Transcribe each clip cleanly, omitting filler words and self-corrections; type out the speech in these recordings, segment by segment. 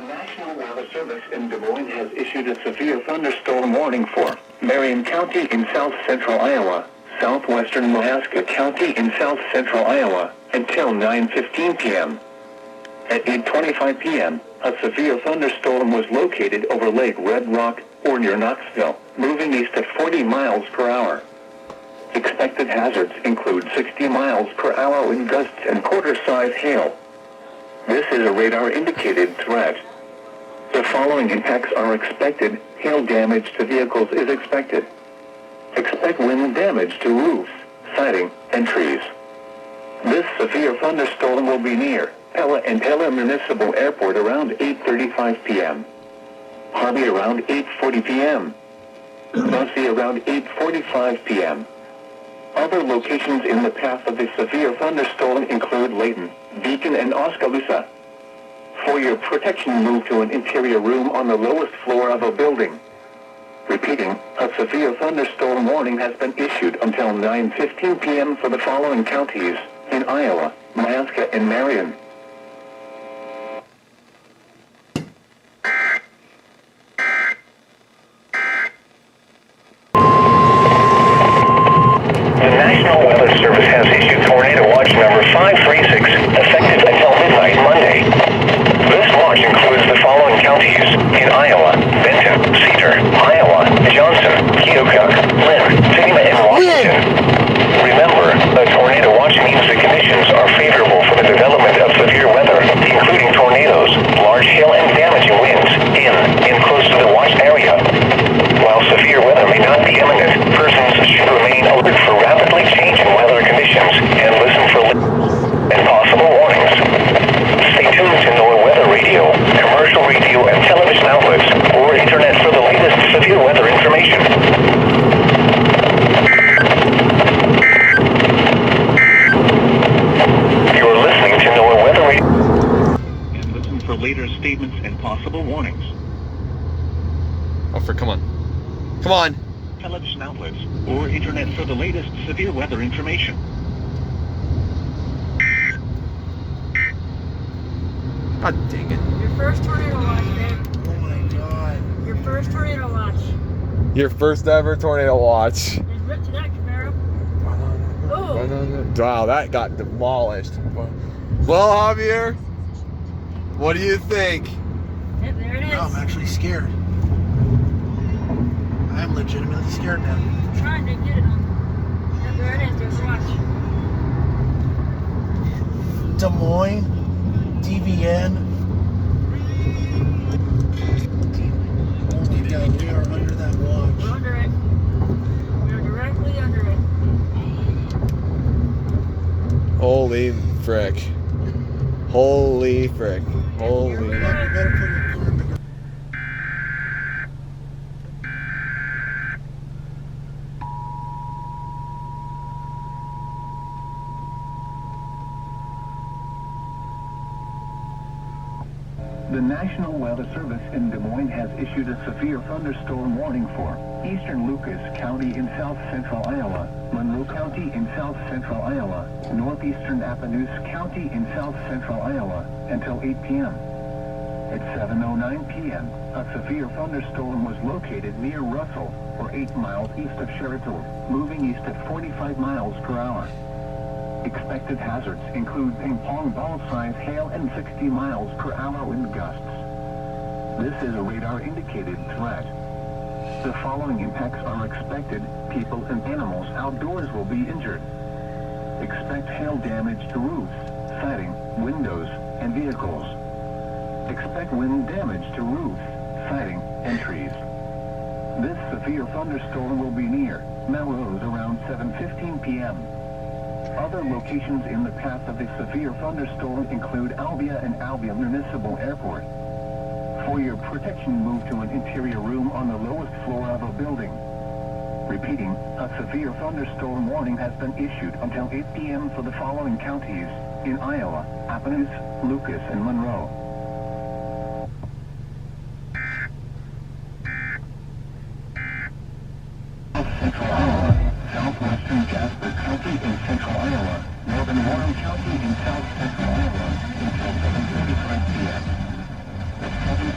National Weather Service in Des Moines has issued a severe thunderstorm warning for Marion County in south-central Iowa, southwestern Nebraska County in south-central Iowa, until 9:15 p.m. At 8:25 p.m., a severe thunderstorm was located over Lake Red Rock, or near Knoxville, moving east at 40 miles per hour. Expected hazards include 60 miles per hour wind gusts and quarter-size hail. This is a radar-indicated threat. The following impacts are expected. Hail damage to vehicles is expected. Expect wind damage to roofs, siding, and trees. This severe thunderstorm will be near Pella and Pella Municipal Airport around 8:35 p.m. Harvey around 8:40 p.m. Bussy around 8:45 p.m. Other locations in the path of the severe thunderstorm include Layton, Beacon, and Oskaloosa. For your protection, move to an interior room on the lowest floor of a building. Repeating, a severe thunderstorm warning has been issued until 9:15 p.m. for the following counties in Iowa, Nebraska, and Marion. The National Weather Service has issued Tornado Watch number 536, effective until midnight Monday. This watch includes the following counties in Iowa: Benton, Cedar, Iowa, Johnson, Keokuk, Lynn, Tama, and Washington. Remember, a tornado watch means the conditions are favorable for the development of severe weather, including tornadoes, large hail, and damaging winds in and close to the watch area. While severe weather may not be imminent, persons should remain alert for rapidly changing weather conditions and listen for and possible warnings. Stay tuned to NOAA Weather Radio, commercial radio and television outlets, or internet for the latest severe weather information. You're listening to NOAA Weather Radio. And listen for later statements and possible warnings. Come on. Come on. Television outlets, or internet for the latest severe weather information. God dang it. Your first tornado watch, babe. Oh my god. Your first tornado watch. Your first ever tornado watch. There's rip to that, Camaro. Oh. Wow, that got demolished. Well, Javier, what do you think? Yep, there it is. No, I'm actually scared. I'm legitimately scared now. I'm trying to get it on. Yep, there it is. There's the watch. Des Moines, DVN. Holy cow, we are under that watch. We're under it. We are directly under it. Holy frick. Holy frick. Holy. You better put your car in the garage. The National Weather Service in Des Moines has issued a severe thunderstorm warning for eastern Lucas County in south-central Iowa, Monroe County in south-central Iowa, northeastern Appanoose County in south-central Iowa, until 8 p.m. At 7:09 p.m., a severe thunderstorm was located near Russell, or 8 miles east of Sheraton, moving east at 45 miles per hour. Expected hazards include ping-pong ball-sized hail and 60 miles per hour wind gusts. This is a radar-indicated threat. The following impacts are expected. People and animals outdoors will be injured. Expect hail damage to roofs, siding, windows, and vehicles. Expect wind damage to roofs, siding, and trees. This severe thunderstorm will be near Melrose around 7:15 p.m. Other locations in the path of the severe thunderstorm include Albia and Albia Municipal Airport. For your protection, move to an interior room on the lowest floor of a building. Repeating, a severe thunderstorm warning has been issued until 8 p.m. for the following counties in Iowa: Appanoose, Lucas, and Monroe. Central Iowa, southwestern Jasper County in central Iowa, northern Warren County in south-central Iowa until 7:35 p.m. At 7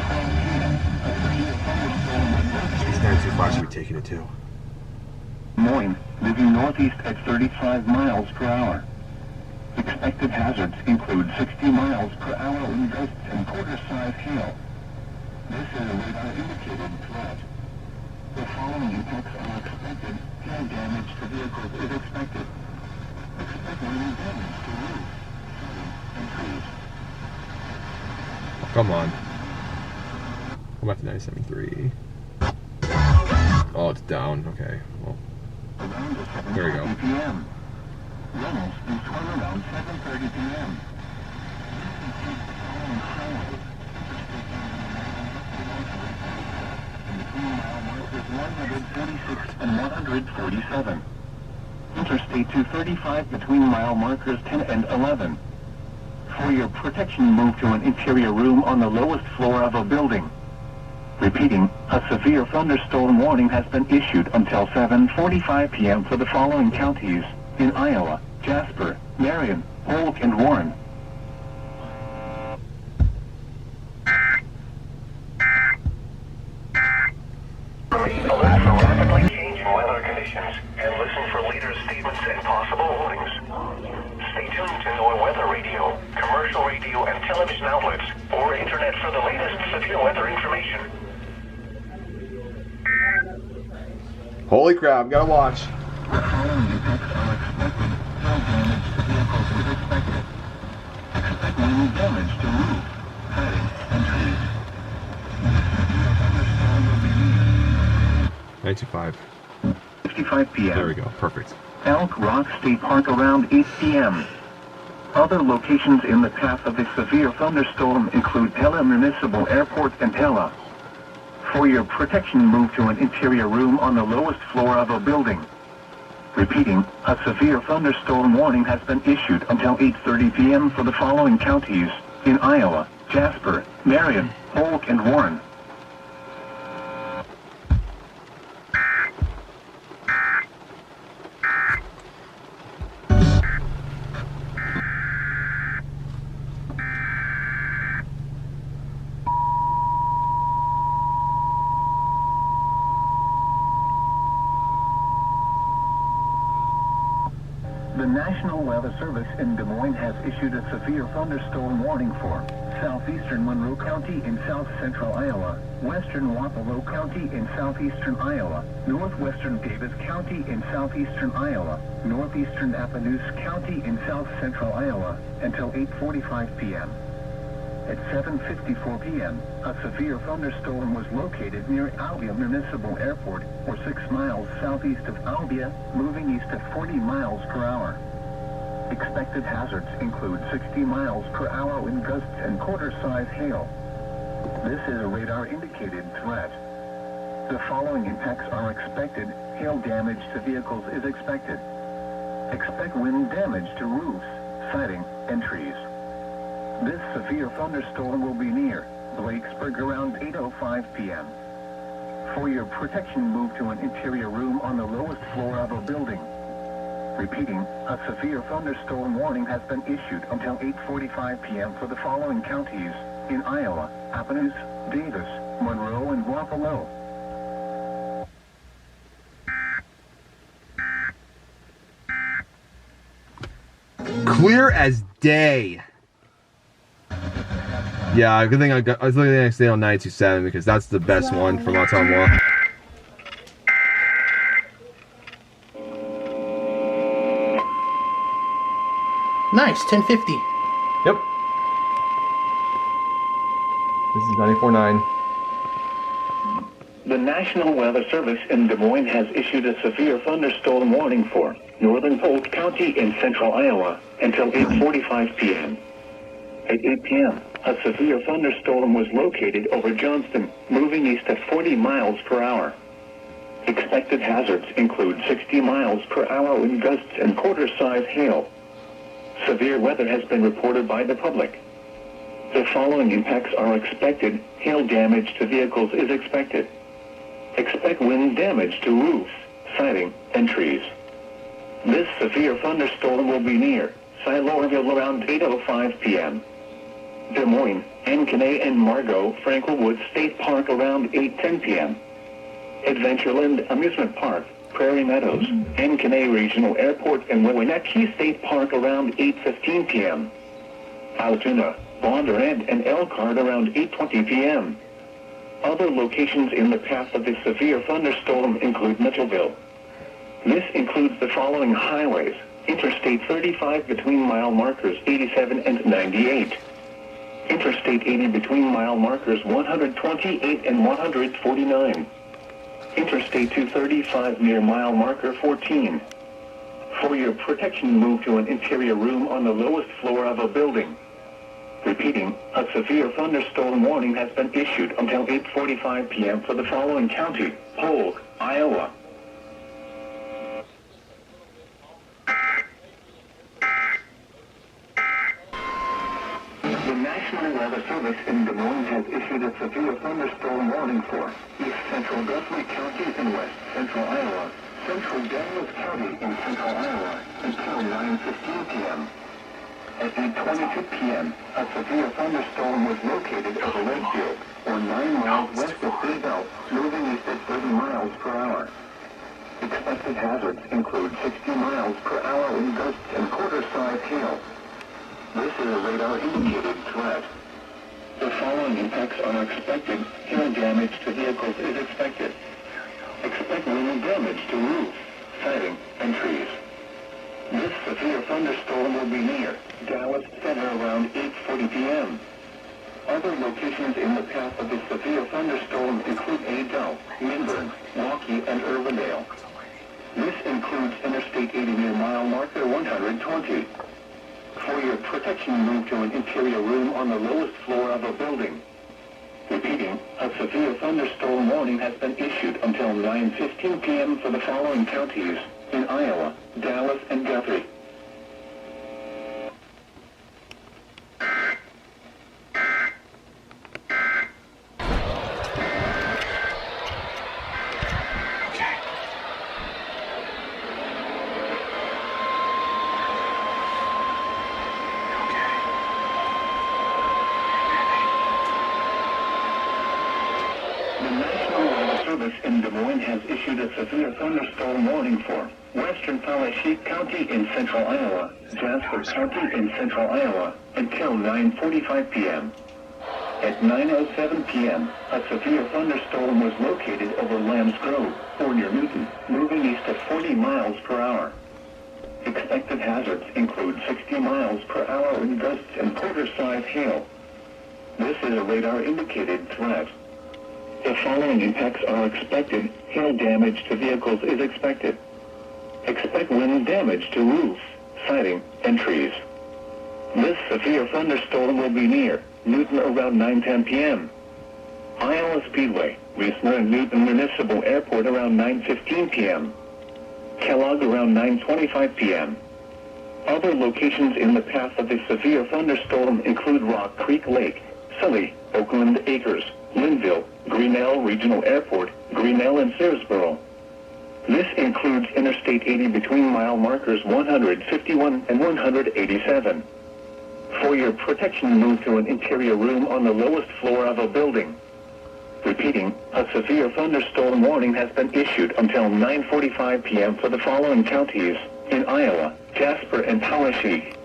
spots are we taking it to? Moines, moving northeast at 35 miles per hour. Expected hazards include 60 miles per hour wind gusts and quarter-size hail. This is a radar-indicated threat. The following impacts are expected. Hail damage to vehicles is expected. Expect wind damage to roofs, and trees. Come on. I'm at the 97.3. Oh, it's down. Okay. Well, Around the there we go. 7:30 p.m. Reynolds will swing around 7:30 p.m. And 147. Interstate 235 between mile markers 10 and 11. For your protection, move to an interior room on the lowest floor of a building. Repeating, a severe thunderstorm warning has been issued until 7:45 p.m. for the following counties in Iowa: Jasper, Marion, Polk, and Warren. Alert for rapidly changing weather conditions and listen for leaders' statements and possible warnings. Stay tuned to NOAA Weather Radio, commercial radio and television outlets, or internet for the latest severe weather information. Holy crap, gotta watch. The following impacts are expected. Hail damage to vehicles is expected. Expect wind damage to roofs, siding, and trees. Severe thunderstorm will be near. 925. 55 p.m. There we go. Perfect. Elk Rock State Park around 8 p.m. Other locations in the path of a severe thunderstorm include Pella Municipal Airport and Pella. For your protection, move to an interior room on the lowest floor of a building. Repeating, a severe thunderstorm warning has been issued until 8:30 p.m. for the following counties in Iowa: Jasper, Marion, Polk, and Warren. The National Weather Service in Des Moines has issued a severe thunderstorm warning for southeastern Monroe County in south-central Iowa, western Waterloo County in southeastern Iowa, northwestern Davis County in southeastern Iowa, northeastern Appaloosa County in south-central Iowa, until 8:45 p.m. At 7:54 p.m., a severe thunderstorm was located near Albia Municipal Airport, or 6 miles southeast of Albia, moving east at 40 miles per hour. Expected hazards include 60 miles per hour wind gusts and quarter-size hail. This is a radar-indicated threat. The following impacts are expected. Hail damage to vehicles is expected. Expect wind damage to roofs, siding, and trees. This severe thunderstorm will be near Blakesburg around 8:05 p.m. For your protection, move to an interior room on the lowest floor of a building. Repeating, a severe thunderstorm warning has been issued until 8:45 p.m. for the following counties in Iowa: Appaloosa, Davis, Monroe, and Waterloo. Clear as day. Yeah, good thing I was looking at the next day on 927 because that's the best one from Ottumwa. Nice, 1050. Yep. This is 94.9. The National Weather Service in Des Moines has issued a severe thunderstorm warning for northern Polk County in central Iowa until 8:45 p.m. At 8 p.m., a severe thunderstorm was located over Johnston, moving east at 40 miles per hour. Expected hazards include 60 miles per hour wind gusts and quarter-size hail. Severe weather has been reported by the public. The following impacts are expected. Hail damage to vehicles is expected. Expect wind damage to roofs, siding, and trees. This severe thunderstorm will be near Silorville around 8:05 p.m. Des Moines, Ankeny, and Margot, Frankelwood State Park around 8:10 p.m. Adventureland Amusement Park, Prairie Meadows, Ankeny Regional Airport, and Wenatchee State Park around 8:15 p.m. Altoona, Bondurant, and Elkhart around 8:20 p.m. Other locations in the path of the severe thunderstorm include Mitchellville. This includes the following highways: Interstate 35 between mile markers 87 and 98. Interstate 80 between mile markers 128 and 149. Interstate 235 near mile marker 14. For your protection, move to an interior room on the lowest floor of a building. Repeating, a severe thunderstorm warning has been issued until 8:45 p.m. for the following county: Polk, Iowa. The National Weather Service in Des Moines has issued a severe thunderstorm warning for East Central Guthrie County in West Central Iowa, Central Dallas County in Central Iowa until 9:15 p.m. At 8:22 p.m., a severe thunderstorm was located over Redfield, or 9 miles west of Cedar, moving east at 30 miles per hour. Expected hazards include 60 miles per hour in gusts and quarter-size hail. This is a radar-indicated threat. The following impacts are expected. Hail damage to vehicles is expected. Expect wind damage to roofs, siding, and trees. This severe thunderstorm will be near Dallas Center around 8:40 p.m. Other locations in the path of the severe thunderstorm include Adel, Minburn, Waukee, and Irvindale. This includes Interstate 80 near mile marker 120. For your protection, move to an interior room on the lowest floor of a building. Repeating, a severe thunderstorm warning has been issued until 9:15 p.m. for the following counties in Iowa, Dallas, and Guthrie. In Des Moines has issued a severe thunderstorm warning for western Palashik County in central Iowa, Jasper County in central Iowa, until 9:45 p.m. At 9:07 p.m., a severe thunderstorm was located over Lambs Grove, or near Newton, moving east at 40 miles per hour. Expected hazards include 60 miles per hour in gusts and quarter-size hail. This is a radar-indicated threat. The following impacts are expected. Hail damage to vehicles is expected. Expect wind damage to roofs, siding, and trees. This severe thunderstorm will be near Newton around 9:10 p.m. Iowa Speedway, Wiesner and Newton Municipal Airport around 9:15 p.m. Kellogg around 9:25 p.m. Other locations in the path of the severe thunderstorm include Rock Creek Lake, Sully, Oakland Acres, Linville, Grinnell Regional Airport, Grinnell, and Searsboro. This includes Interstate 80 between mile markers 151 and 187. For your protection, move to an interior room on the lowest floor of a building. Repeating, a severe thunderstorm warning has been issued until 9:45 p.m. for the following counties in Iowa, Jasper, and Palashik.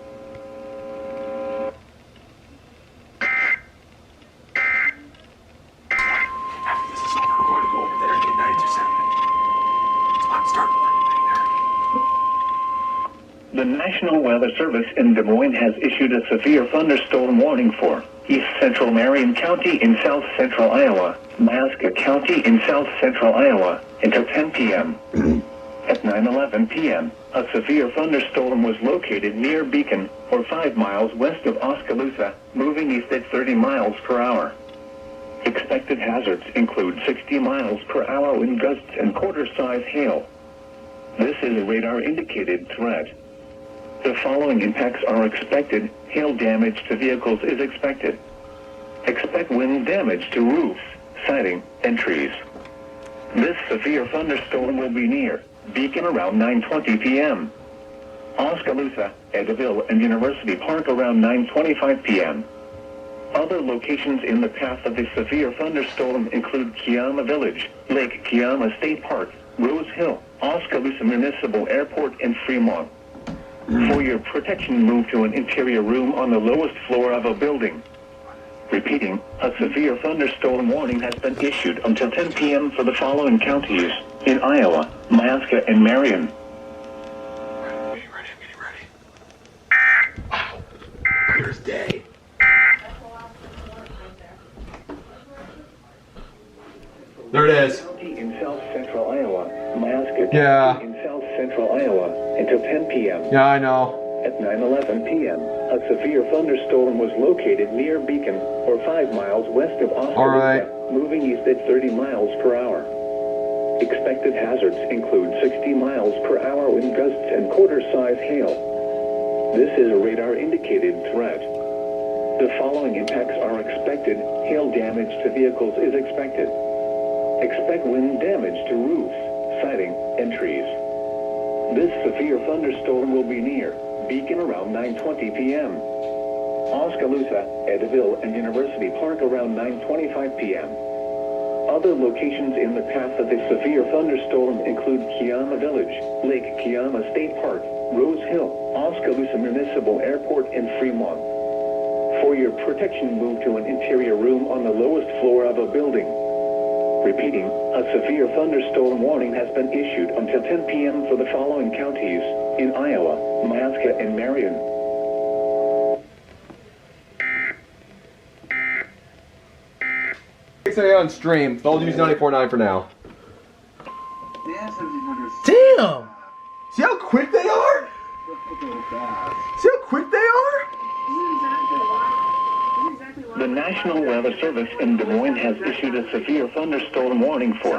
The National Weather Service in Des Moines has issued a severe thunderstorm warning for East Central Marion County in south central Iowa, Mascot County in south central Iowa, until 10 p.m. At 9:11 p.m., a severe thunderstorm was located near Beacon, or 5 miles west of Oskaloosa, moving east at 30 miles per hour. Expected hazards include 60 miles per hour in gusts and quarter-size hail. This is a radar-indicated threat. The following impacts are expected. Hail damage to vehicles is expected. Expect wind damage to roofs, siding, and trees. This severe thunderstorm will be near Beacon around 9:20 p.m. Oskaloosa, Edaville, and University Park around 9:25 p.m. Other locations in the path of the severe thunderstorm include Kiama Village, Lake Kiama State Park, Rose Hill, Oskaloosa Municipal Airport, and Fremont. For your protection, move to an interior room on the lowest floor of a building. Repeating, a severe thunderstorm warning has been issued until 10 p.m. for the following counties in Iowa, Alaska, and Marion. Clear's day. There it is. In south central Iowa, Alaska. Yeah. In south central Iowa until 10 p.m. Yeah, I know. At 9:11 p.m., a severe thunderstorm was located near Beacon, or 5 miles west of Oskaloosa, All right. moving east at 30 miles per hour. Expected hazards include 60 miles per hour wind gusts and quarter-size hail. This is a radar-indicated threat. The following impacts are expected. Hail damage to vehicles is expected. Expect wind damage to roofs, siding, and trees. This severe thunderstorm will be near Beacon around 9:20 p.m. Oskaloosa, Edaville, and University Park around 9:25 p.m. Other locations in the path of the severe thunderstorm include Kiama Village, Lake Kiama State Park, Rose Hill, Oskaloosa Municipal Airport, and Fremont. For your protection, move to an interior room on the lowest floor of a building. Repeating, a severe thunderstorm warning has been issued until 10 p.m. for the following counties in Iowa, Alaska, and Marion. Stay on stream. They'll use 94.9 for now. Damn! See how quick they are? See how quick they are? The National Weather Service in Des Moines has issued a severe thunderstorm warning for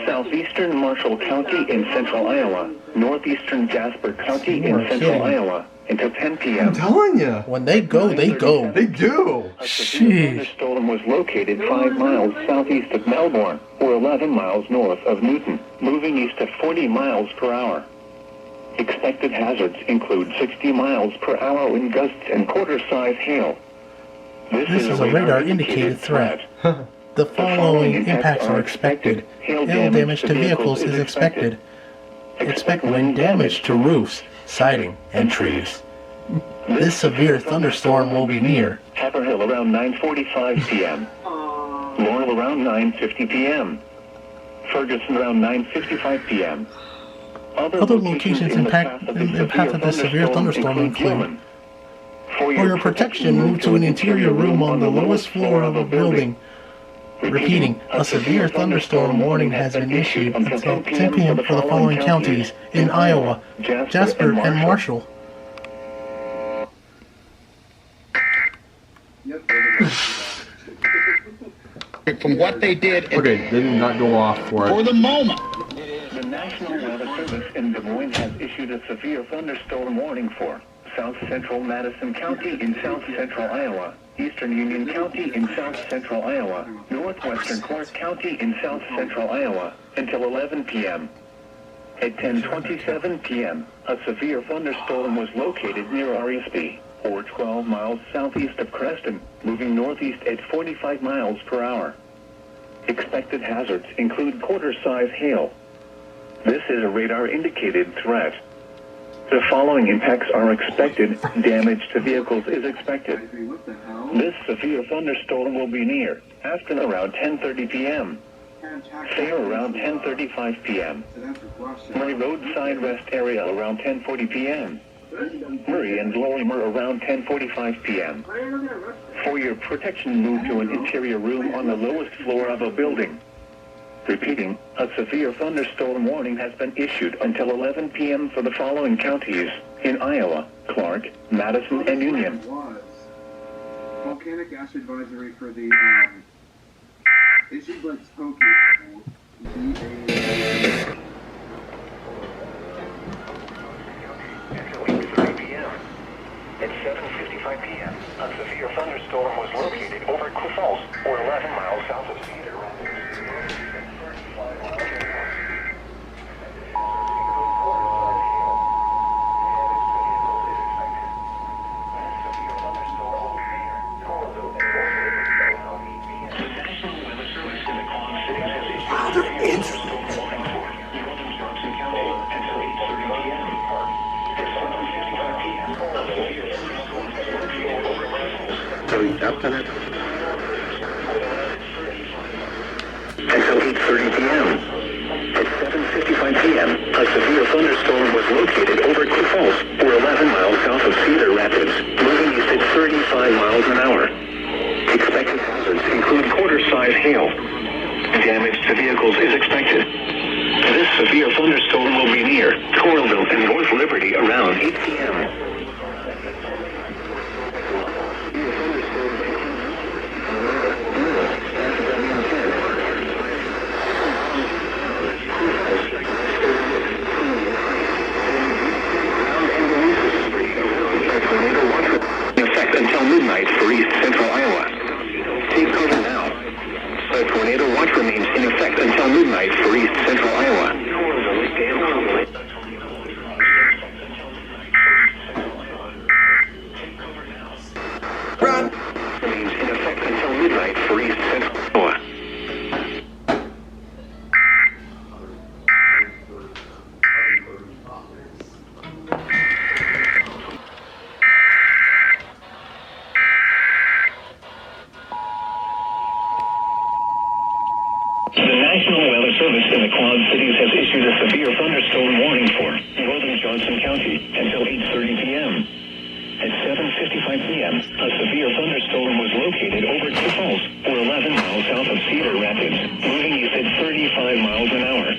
southeastern Marshall County in central Iowa, northeastern Jasper County in central Iowa until 10 p.m. I'm telling you. When they go, they go. They do. A severe thunderstorm was located 5 miles southeast of Melbourne, or 11 miles north of Newton, moving east at 40 miles per hour. Expected hazards include 60 miles per hour wind gusts and quarter-size hail. This is a radar-indicated threat. The following impacts are expected. Hail damage to vehicles is expected. Expect wind damage to roofs, siding, and trees. This severe thunderstorm will be near Haverhill around 9:45 p.m. Laurel around 9:50 p.m. Ferguson around 9:55 p.m. Other locations in path of the severe thunderstorm include: for your protection, move to an interior room on the lowest floor of a building. Repeating, a severe thunderstorm warning has been issued until 10 p.m. for the following counties in Iowa, Jasper, and Marshall. From what they did Okay, they did not go off for for it. the moment. The National Weather Service in Des Moines has issued a severe thunderstorm warning for south central Madison County in south central Iowa, eastern Union County in south central Iowa, northwestern Clark County in south central Iowa until 11 p.m. At 10:27 p.m., a severe thunderstorm was located near Arispe, or 12 miles southeast of Creston, moving northeast at 45 miles per hour. Expected hazards include quarter-size hail. This is a radar-indicated threat. The following impacts are expected. Damage to vehicles is expected. This severe thunderstorm will be near Aspen around 10:30 p.m. Fair around 10:35 p.m. Murray Roadside Rest Area around 10:40 p.m. Murray and Lorimer around 10:45 p.m. For your protection, move to an interior room on the lowest floor of a building. Repeating, a severe thunderstorm warning has been issued until 11 p.m. for the following counties in Iowa, Clark, Madison, and Union. Volcanic ash advisory for the issued by Skokie. At 7:55 p.m., a severe thunderstorm was located over Cliff Falls, or 11 miles south of Cedar. Until 8:30 p.m. At 7:55 p.m., a severe thunderstorm was located over Sioux Falls, or 11 miles south of Cedar Rapids, moving east at 35 miles an hour. Expected hazards include quarter-size hail. Damage to vehicles is expected. This severe thunderstorm will be near Coralville and North Liberty around 8 p.m. In effect until midnight for east central Iowa. Take cover now. A tornado watch remains in effect until midnight for east central Iowa. Remains in effect until midnight for east central Iowa. The National Weather Service in the Quad Cities has issued a severe thunderstorm warning for northern Johnson County until 8:30 p.m. At 7:55 p.m., a severe thunderstorm was located over Sioux Falls, or 11 miles south of Cedar Rapids, moving east at 35 miles an hour.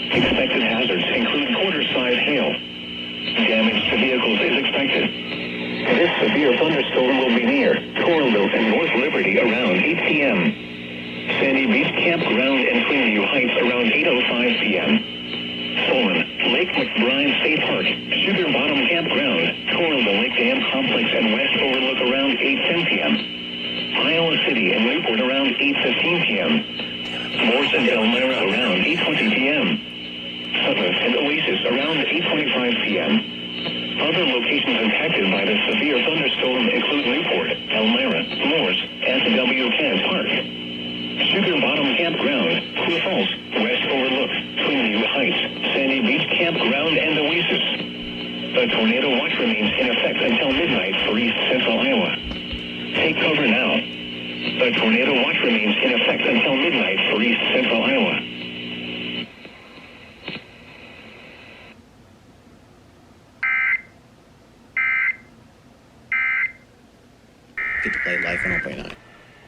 Expected hazards include quarter-size hail. Damage to vehicles is expected. This severe thunderstorm will be near Coralville and North Liberty around 8 p.m. Sandy Beach Campground and Twinview Heights around 8:05 p.m. Solon, Lake McBride State Park, Sugar Bottom Campground, Coralville Lake Dam Complex and West Overlook around 8:10 p.m. Iowa City and Newport around 8:15 p.m. Morse and Elmira around 8:20 p.m. Sutton and Oasis around 8:25 p.m. Other locations impacted by the severe thunderstorm include Newport, Elmira, Morse, SW Kent Park, Sugar Bottom Campground, Sioux Falls, West Overlook, Twinview Heights, Sandy Beach Campground, and Oasis. A tornado watch remains in effect until midnight for east central Iowa. Take cover now. A tornado watch remains in effect until midnight for east central Iowa. Get to play life and I'll play 9.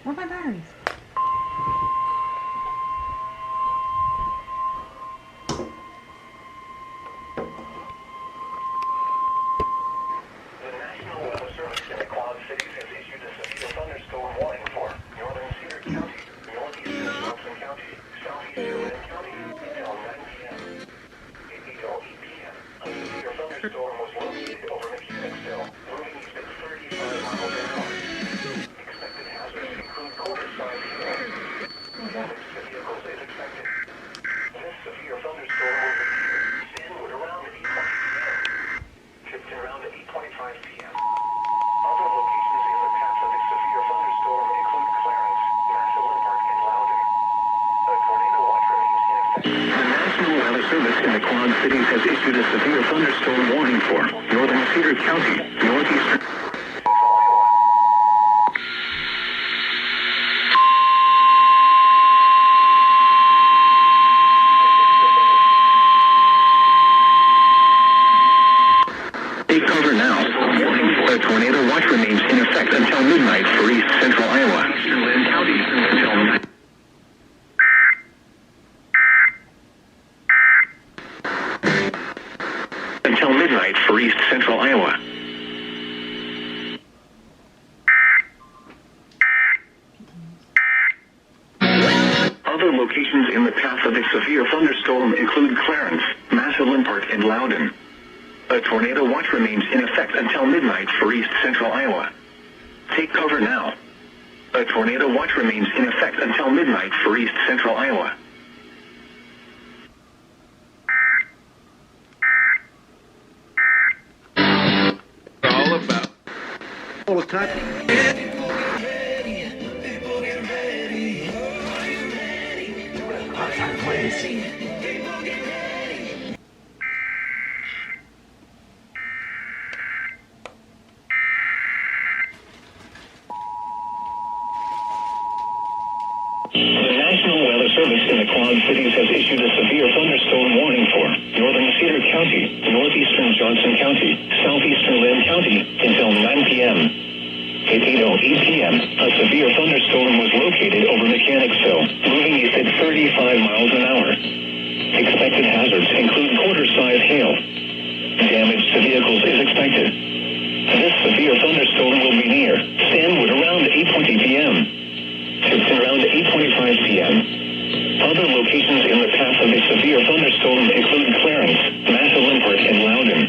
Where are my batteries? The National Weather Service in the Quad Cities has issued a severe thunderstorm warning for northern Cedar County, northeastern Johnson County, southeastern Lynn County until 9 p.m. At 8:08 p.m., a severe thunderstorm was located over Mechanicsville, moving east at 35 miles an hour. Expected hazards include quarter-size hail. Damage to vehicles is expected. This severe thunderstorm will be near Stanwood around 8:20 p.m. Tipton around 8:25 p.m. Other locations in the path of this severe thunderstorm include Clarence, Massillon Park, and Loudon. A tornado watch remains in effect. The National Weather Service in the Quad Cities has issued a severe thunderstorm warning for northern Cedar County, northeastern central Iowa. Take cover now. A tornado watch remains in effect until midnight for east central Iowa. Lynn County until midnight for east central Iowa. Other locations in the path of a severe thunderstorm include Clarence, Massillon Park, and Loudon. A tornado watch remains in effect until midnight for east central Iowa. Take cover now. A tornado watch remains in effect until midnight for east central Iowa. All about. All the time. The National Weather Service in the Quad Cities has issued a severe thunderstorm warning for northern Cedar County, northeastern Johnson County, southeastern Lynn County until 9 p.m. At 8:08 p.m., a severe thunderstorm was located over Mechanicsville, moving east at 35 miles an hour. Expected hazards include quarter-size hail. Damage to vehicles is expected. This severe thunderstorm will be near Stanwood around 8:20 p.m. Tipton around 8:25 p.m. Other locations in the path of a severe thunderstorm include Clarence, Massillon, and Loudon.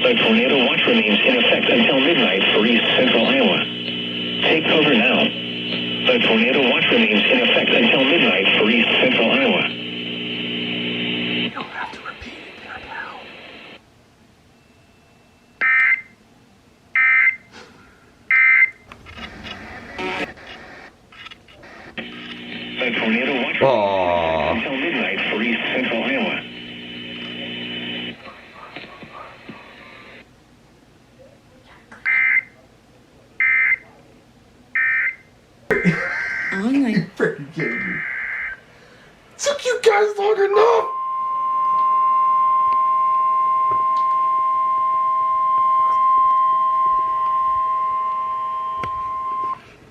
A tornado watch remains in effect until midnight for east central Iowa. Take cover now. A tornado watch remains in effect until midnight for east central Iowa. You don't have to repeat it there, pal. A tornado watch Aww. until midnight for east central Iowa. Online. Freaking kidding me. Took you guys long enough.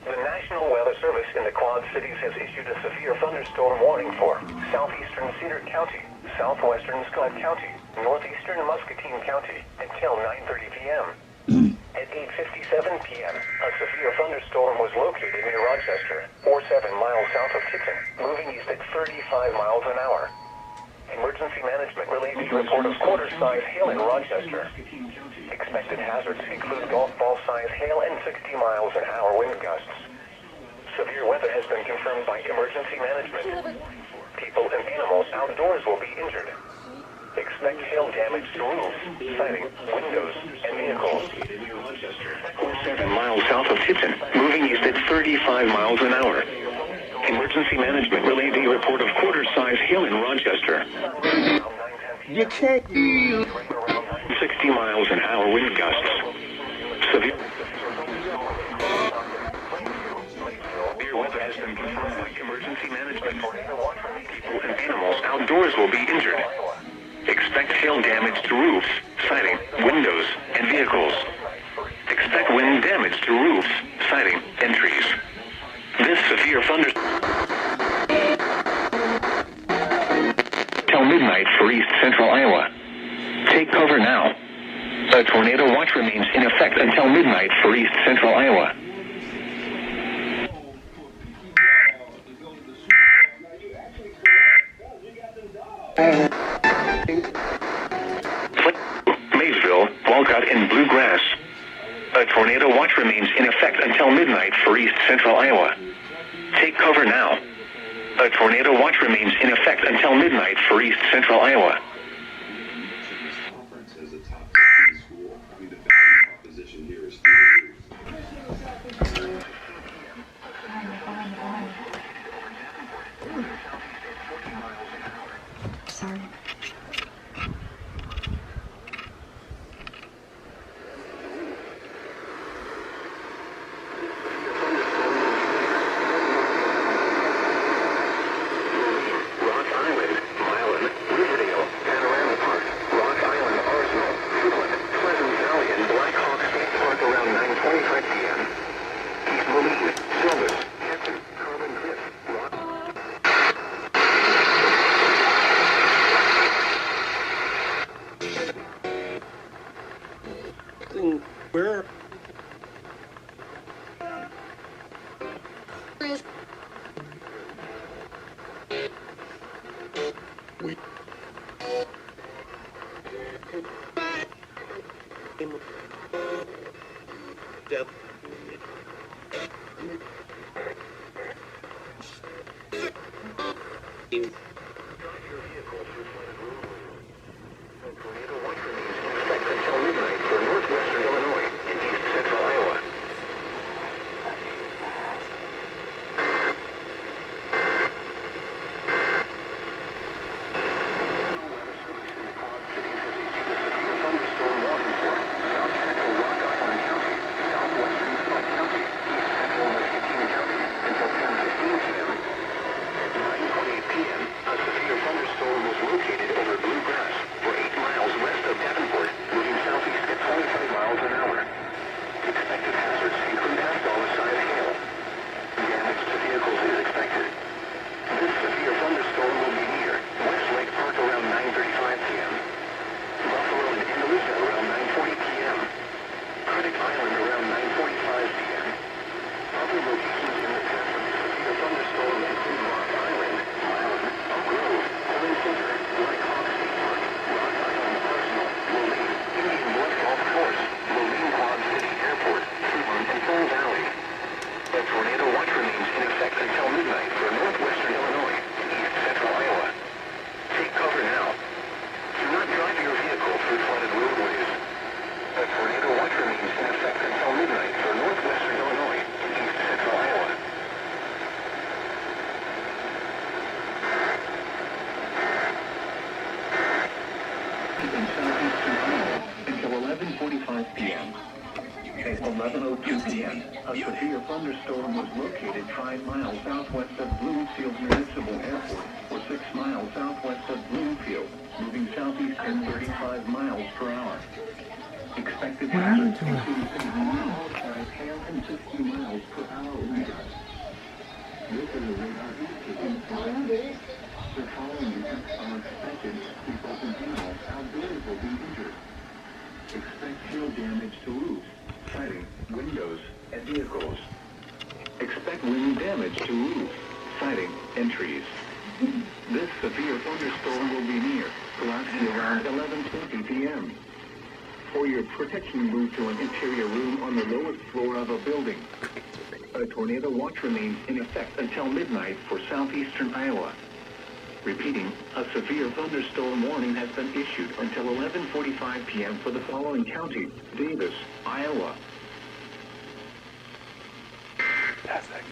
The National Weather Service in the Quad Cities has issued a severe thunderstorm warning for southeastern Cedar County, southwestern Scott County, northeastern Muscatine County until 9:30 p.m. At 8:57 p.m., a severe thunderstorm was located near Rochester, 47 miles south of Tipton, moving east at 35 miles an hour. Emergency management relayed a report of quarter-size hail in Rochester. Expected hazards include golf ball-size hail and 60 miles an hour wind gusts. Severe weather has been confirmed by emergency management. People and animals outdoors will be injured. Expect hail damage to roofs, siding, windows, and vehicles. 7 miles south of Tipton, moving east at 35 miles an hour. Emergency management relayed a report of quarter-size hail in Rochester. You can't. 60 miles an hour wind gusts. Severe weather has been confirmed by emergency management. People and animals outdoors will be injured. Expect hail damage to roofs, siding, windows, and vehicles. Expect wind damage to roofs, siding, and trees. This severe thunderstorm till midnight for east central Iowa. Take cover now. A tornado watch remains in effect until midnight for east central Iowa. Maysville, Walcott, and Bluegrass. A tornado watch remains in effect until midnight for east central Iowa. Take cover now. A tornado watch remains in effect until midnight for east central Iowa. As a top 15 school, the value proposition here is through the roof. Sorry. Where? p.m., a severe thunderstorm was located 5 miles southwest of Bloomfield Municipal Airport, or 6 miles southwest of Bloomfield, moving southeast at 35 miles per hour. Expected hazards include 10 and 60 miles per hour winds. This is a radar indicating the following events are expected. People in general outdoors will be injured. Expect hail damage to roofs, siding, windows, and vehicles. Expect wind damage to roofs, siding, and trees. This severe thunderstorm will be near, collapsing around 11:20 p.m. For your protection, move to an interior room on the lowest floor of a building. A tornado watch remains in effect until midnight for southeastern Iowa. Repeating, a severe thunderstorm warning has been issued until 11:45 p.m. for the following counties: Davis, Iowa. Perfect.